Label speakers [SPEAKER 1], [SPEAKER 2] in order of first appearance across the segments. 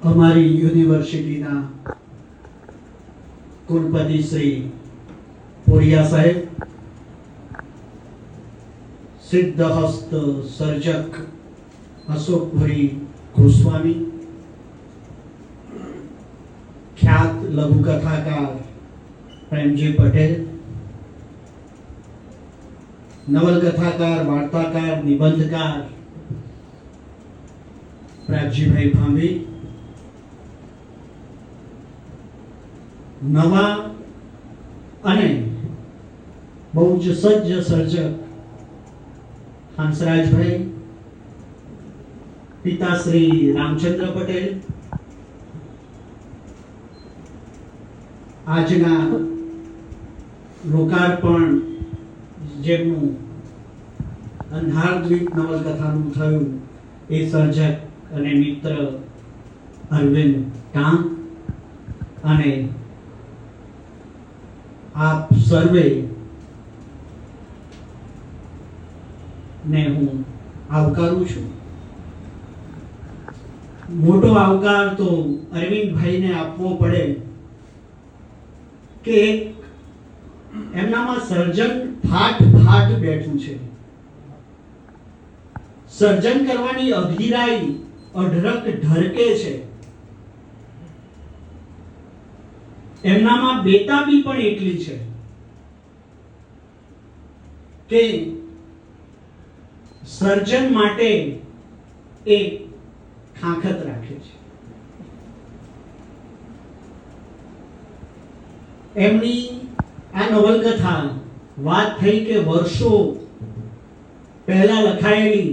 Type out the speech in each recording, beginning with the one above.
[SPEAKER 1] અમારી યુનિવર્સિટીના કુલપતિ શ્રી પોરિયા સાહેબ, સિદ્ધહસ્ત સર્જક અશોકભાઈ ગોસ્વામી, ખ્યાત લઘુકથાકાર પ્રેમજી પટેલ, નવલકથાકાર, વાર્તાકાર, નિબંધકાર પ્રાગજીભાઈ ભાંભી, નવા અને બહુ જ સજ્જ સર્જક હંસરાજભાઈ, પિતા શ્રી રામચંદ્ર પટેલ, આજના લોકાર્પણ જેમનું અંધારદ્વીપ નવલકથાનું થયું એ સર્જક અને મિત્ર અરવિંદ ટાંક, અને આપ સર્વે ને હું આવકારું છું. મોટો આવકાર તો અરવિંદભાઈને આપવો પડે કે એમનામાં સર્જન ફાટ બેઠું છે. સર્જન કરવાની અધીરાઈ અઢળક ઢરકે છે. એમનામાં બેતાબી પણ એટલી છે કે સર્જન માટે એ ખાખત રાખે છે. એમની આ નવલકથા વાત થઈ કે વર્ષો પહેલા લખાયેલી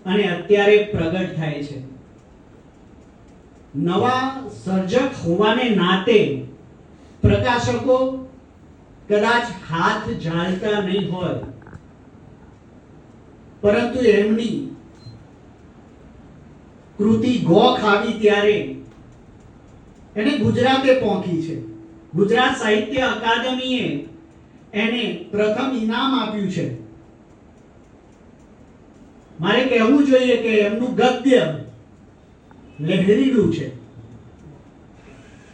[SPEAKER 1] અને અત્યારે પ્રગટ થાય છે. નવા સર્જક હોવાને નાતે પ્રકાશકો કદાચ હાથ ઝાલતા નહીં હોય, પરંતુ એમની કૃતિ ગોખ આવી ત્યારે એને ગુજરાતે પહોંચી છે. ગુજરાત સાહિત્ય અકાદમીએ એને પ્રથમ ઇનામ આપ્યું છે. મારે કહેવું જોઈએ કે એમનું ગદ્ય લહેરીલું છે,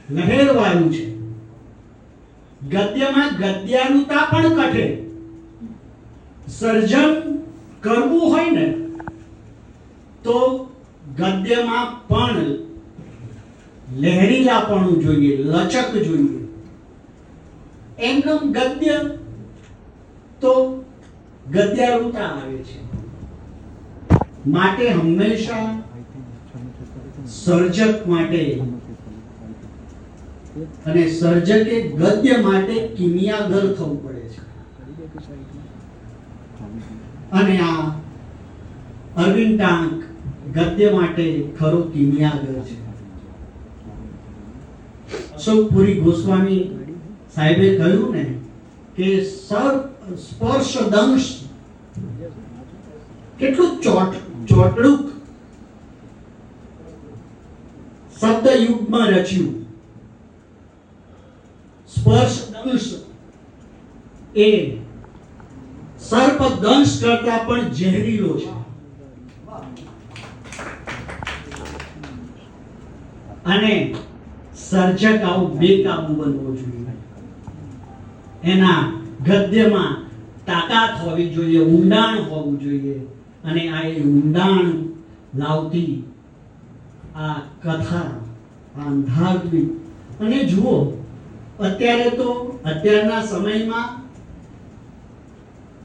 [SPEAKER 1] લહેરવાયું છે. ગદ્યમાં ગદ્યાનુતા પણ કઠે. સર્જન કરવું હોય ને તો ગદ્યમાં પણ લહેરીલાપણું જોઈએ, લચક જોઈએ. એમનું ગદ્ય તો ગદ્યારુતા આવે છે. માટે હંમેશા સર્જક માટે અને સર્જકે ગદ્ય માટે કિમિયાગર થવું પડે છે. અને આ અરવિંદ ટાંક ગદ્ય માટે ખરો કિમિયાગર છે. અશોકપુરી ગોસ્વામી સાહેબે કહ્યું ને કે સ્પર્શ દંશ કેટલું ચોટડુક શબ્દ યુગમાં રચ્યું. સ્પર્શ દંશ એ સર્પ દંશ કરતા પણ ઝેરીલો છે. અને સર્જક આવું બેકાબુ બનવો જોઈએ. એના ગદ્યમાં તાકાત હોવી જોઈએ, ઊંડાણ હોવું જોઈએ. અને આ ઊંડાણ લાવતી આ કથા, આ અંધારદ્વીપ. અને જુઓ, અત્યારે તો અત્યારના સમયમાં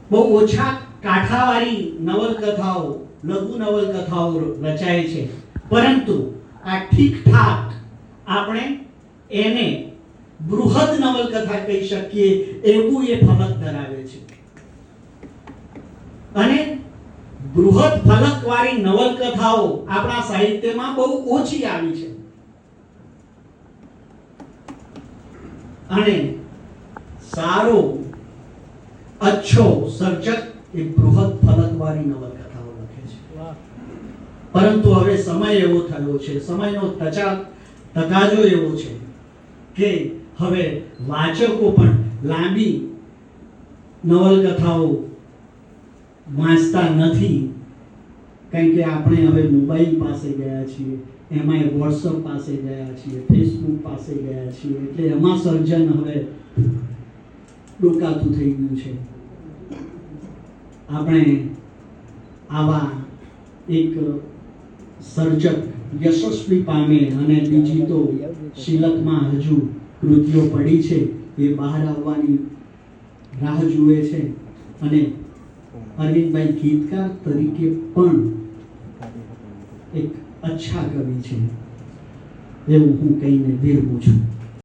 [SPEAKER 1] બહુ ઓછા કાંઠાવાળી નવલકથાઓ, લઘુ નવલકથાઓ રચાય છે, પરંતુ આ ઠીકઠાક આપણે એને બૃહદ નવલકથા કહી શકીએ એવું એ ફલક ધરાવે છે. અને બૃહદ ફલકવાળી નવલકથાઓ આપણા સાહિત્યમાં બહુ ઓછી આવી છે. અને સારો અચ્છો સર્જક એ બૃહદ ફલકવાળી નવલકથાઓ લખે છે. પરંતુ હવે સમય એવો થયો છે, સમયનો તકાજો એવો છે કે હવે વાચકો પણ લાંબી નવલકથાઓ વાંચતા નથી. કારણ કે આપણે હવે મોબાઈલ પાસે ગયા છીએ, એમાંય વોટ્સઅપ પાસે ગયા છીએ, ફેસબુક પાસે ગયા છીએ, એટલે એમાં સર્જન હવે ડોકાતું થઈ ગયું છે. આપણે આવા એક સર્જક યશસ્વી પામે અને બીજી તો શિલકમાં હજુ કૃતિઓ પડી છે, એ બહાર આવવાની રાહ જુએ છે. અને અરવિંદભાઈ ગીતકાર તરીકે પણ એક અચ્છા કવિ છે એવું હું કહીને વિરમું છું.